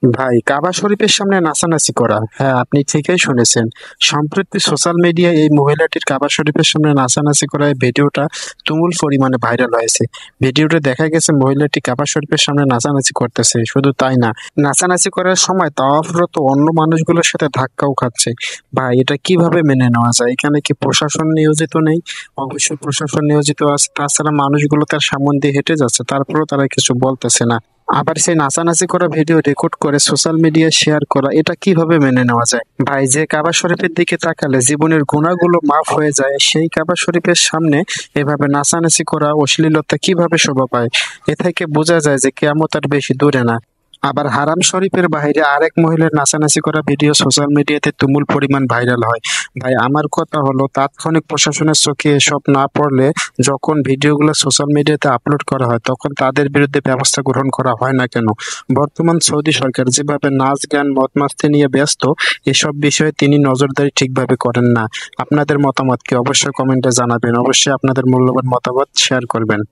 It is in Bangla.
ভাই, কাবা শরীফের সামনে নাচানাচি করা, হ্যাঁ আপনি ঠিকই শুনেছেন। সম্প্রতি সোশ্যাল মিডিয়ায় এই মহিলাটির কাবা শরীফের সামনে নাচানাচি করা এই ভিডিওটা তুমুল পরিমাণে ভাইরাল হয়েছে। ভিডিওতে দেখা গেছে মহিলাটি কাবা শরীফের সামনে নাচানাচি করতেছে, শুধু তাই না, নাচানাচি করার সময় তাওয়াফরত অন্য মানুষগুলোর সাথে ধাক্কাও খাচ্ছে। ভাই, এটা কিভাবে মেনে নেওয়া যায়? এখানে কি প্রশাসন নিয়োজিত নেই? অবশ্যই প্রশাসন নিয়োজিত আছে, তাছাড়া মানুষগুলো তার সামনে দিয়ে হেঁটে যাচ্ছে, তারপরেও তারা কিছু বলতেছে না। আবার সেই নাচানাচি করা ভিডিও রেকর্ড করে সোশ্যাল মিডিয়ায় শেয়ার করা, এটা কিভাবে মেনে নেওয়া যায়? ভাই, যে কাবা শরীফের দিকে তাকালে জীবনের গুনাহগুলো মাফ হয়ে যায়, সেই কাবা শরীফের সামনে এভাবে নাচানাচি করা, অশ্লীলতা কিভাবে শোভা পায়? এ থেকে বোঝা যায় যে কিয়ামত আর বেশি দূরে না। আবার হারাম শরীফের বাইরে আরেক মহিলার নাচানাচি করা ভিডিও সোশ্যাল মিডিয়াতে তুমুল পরিমাণ ভাইরাল হয়। ভাই, আমার কথা হলো, তাৎক্ষণিক প্রশাসনের চোখে এসব না পড়লে যখন ভিডিওগুলো সোশ্যাল মিডিয়াতে আপলোড করা হয় তখন তাদের বিরুদ্ধে ব্যবস্থা গ্রহণ করা হয় না কেন? বর্তমান সৌদি সরকার যেভাবে নাচ গান মদ মাস্তি নিয়ে ব্যস্ত, এসব বিষয়ে তিনি নজরদারি ঠিকভাবে করেন না। আপনাদের মতামত কি? অবশ্যই কমেন্টে জানাবেন। অবশ্যই আপনাদের মূল্যবান মতামত শেয়ার করবেন।